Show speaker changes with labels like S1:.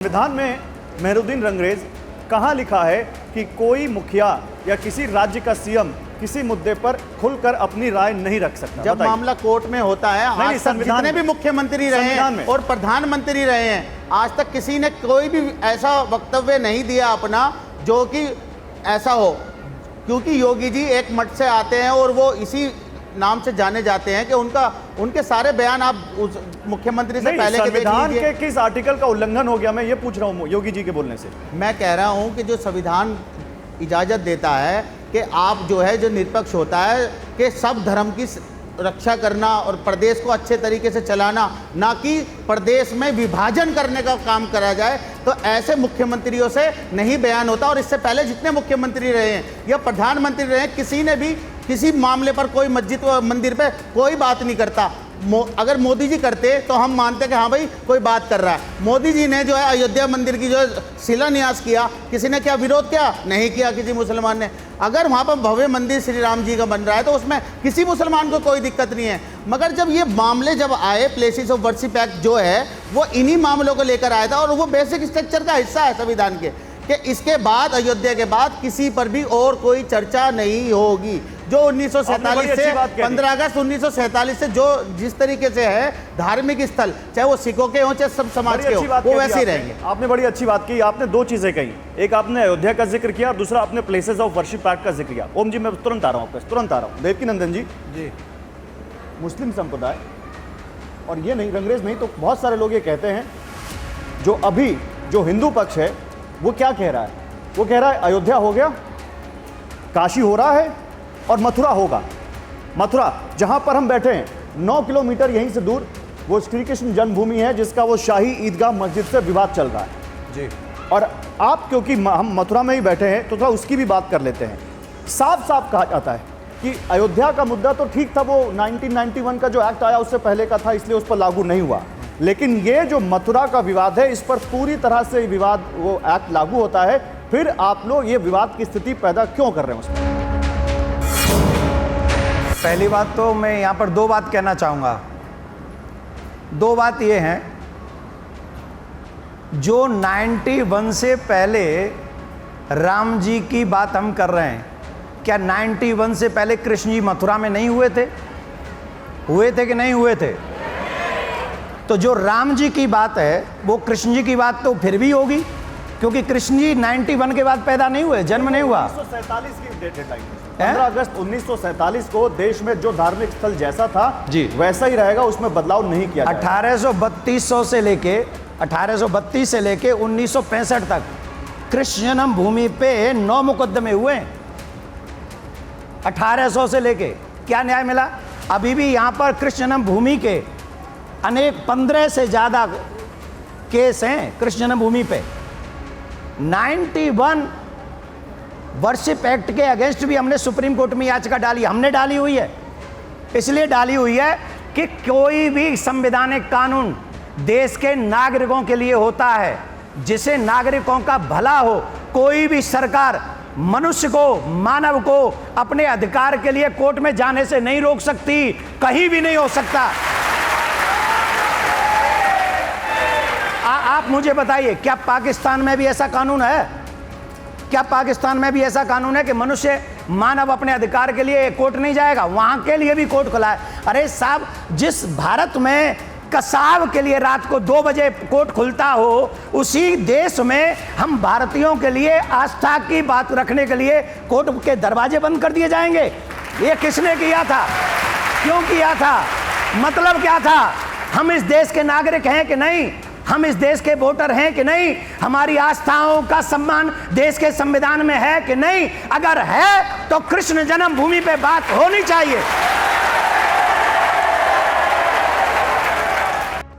S1: संविधान में मेहरुद्दीन रंगरेज कहाँ लिखा है कि कोई मुखिया या किसी राज्य का सीएम किसी मुद्दे पर खुलकर अपनी राय नहीं रख सकता?
S2: जब मामला कोर्ट में होता है, आज तक जितने भी मुख्यमंत्री रहे हैं और प्रधानमंत्री रहे हैं, आज तक किसी ने कोई भी ऐसा वक्तव्य नहीं दिया अपना जो कि ऐसा हो, क्योंकि योगी जी एक मठ से आते हैं और वो इसी नाम से जाने जाते हैं कि उनके सारे बयान आप उस मुख्यमंत्री से पहले के
S1: संविधान के किस आर्टिकल का उल्लंघन हो गया, मैं ये पूछ रहा हूँ योगी जी के बोलने से।
S2: मैं कह रहा हूँ कि जो संविधान इजाज़त देता है कि आप जो है, जो निष्पक्ष होता है कि सब धर्म की रक्षा करना और प्रदेश को अच्छे तरीके से चलाना, ना कि प्रदेश में विभाजन करने का काम करा जाए, तो ऐसे मुख्यमंत्रियों से नहीं बयान होता। और इससे पहले जितने मुख्यमंत्री रहे हैं या प्रधानमंत्री रहे हैं, किसी ने भी किसी मामले पर, कोई मस्जिद व मंदिर पे कोई बात नहीं करता। अगर मोदी जी करते तो हम मानते कि हाँ भाई कोई बात कर रहा है। मोदी जी ने जो है अयोध्या मंदिर की जो शिलान्यास किया, किसी ने क्या विरोध किया? नहीं किया किसी मुसलमान ने। अगर वहाँ पर भव्य मंदिर श्री राम जी का बन रहा है तो उसमें किसी मुसलमान को कोई दिक्कत नहीं है। मगर जब ये मामले जब आए, प्लेसेस ऑफ वर्शिप एक्ट जो है वो इन्हीं मामलों को लेकर आया था और वो बेसिक स्ट्रक्चर का हिस्सा है संविधान के, कि इसके बाद, अयोध्या के बाद किसी पर भी और कोई चर्चा नहीं होगी। जो 1947 से 15 अगस्त 1947 से जो जिस तरीके से है धार्मिक स्थल, चाहे वो सिखों के हों चाहे सब समाज के हों, वो वैसे ही रहेंगे।
S1: आपने बड़ी अच्छी बात की। आपने दो चीजें कही, एक आपने अयोध्या का जिक्र किया और दूसरा आपने प्लेसेस ऑफ वर्शिप एक्ट का जिक्र किया। ओम जी, मैं तुरंत आ रहा हूँ, तुरंत आ रहा हूँ। देवकीनंदन जी, मुस्लिम संप्रदाय, और ये नहीं रंगरेज नहीं तो बहुत सारे लोग ये कहते हैं, जो अभी जो हिंदू पक्ष है वो क्या कह रहा है? वो कह रहा है अयोध्या हो गया, काशी हो रहा है और मथुरा होगा। मथुरा जहां पर हम बैठे हैं 9 किलोमीटर यहीं से दूर वो श्री कृष्ण जन्मभूमि है, जिसका वो शाही ईदगाह मस्जिद से विवाद चल रहा है जी। और आप, क्योंकि हम मथुरा में ही बैठे हैं तो थोड़ा उसकी भी बात कर लेते हैं। साफ साफ कहा जाता है कि अयोध्या का मुद्दा तो ठीक था, वो 1991 का जो एक्ट आया उससे पहले का था, इसलिए उस पर लागू नहीं हुआ। लेकिन ये जो मथुरा का विवाद है, इस पर पूरी तरह से विवाद, वो एक्ट लागू होता है। फिर आप लोग ये विवाद की स्थिति पैदा क्यों कर रहे हैं उसमें?
S3: पहली बात तो मैं यहाँ पर दो बात कहना चाहूँगा। दो बात ये हैं, जो 91 से पहले राम जी की बात हम कर रहे हैं, क्या 91 से पहले कृष्ण जी मथुरा में नहीं हुए थे? हुए थे कि नहीं हुए थे? तो जो राम जी की बात है वो कृष्ण जी की बात तो फिर भी होगी, क्योंकि कृष्ण जी 91 के बाद पैदा नहीं हुए, जन्म नहीं हुआ।
S1: 1947 की डेडलाइन, 15 अगस्त 1947 को देश में जो धार्मिक स्थल जैसा था जी वैसा ही रहेगा, उसमें बदलाव नहीं किया जाएगा। 1832 से लेके 1965 तक कृष्ण जन्म भूमि पे 9 मुकदमे हुए। 1800 से लेके क्या न्याय मिला? अभी भी यहाँ पर कृष्ण जन्म भूमि के अनेक 15 से ज़्यादा केस हैं कृष्ण जन्मभूमि पे। 91 वर्शिप एक्ट के अगेंस्ट भी हमने सुप्रीम कोर्ट में याचिका डाली, हमने डाली हुई है। इसलिए डाली हुई है कि कोई भी संवैधानिक कानून देश के नागरिकों के लिए होता है, जिसे नागरिकों का भला हो। कोई भी सरकार मनुष्य को, मानव को अपने अधिकार के लिए कोर्ट में जाने से नहीं रोक सकती, कहीं भी नहीं हो सकता। आप मुझे बताइए, क्या पाकिस्तान में भी ऐसा कानून है? क्या पाकिस्तान में भी ऐसा कानून है कि मनुष्य, मानव अपने अधिकार के लिए कोर्ट नहीं जाएगा? वहां के लिए भी कोर्ट खुला है। अरे साहब, जिस भारत में कसाब के लिए रात को 2 बजे कोर्ट खुलता हो, उसी देश में हम भारतीयों के लिए आस्था की बात रखने के लिए कोर्ट के दरवाजे बंद कर दिए जाएंगे? ये किसने किया था? क्यों किया था? मतलब क्या था? हम इस देश के नागरिक हैं कि नहीं? हम इस देश के वोटर हैं कि नहीं? हमारी आस्थाओं का सम्मान देश के संविधान में है कि नहीं? अगर है तो कृष्ण जन्मभूमि पे बात होनी चाहिए।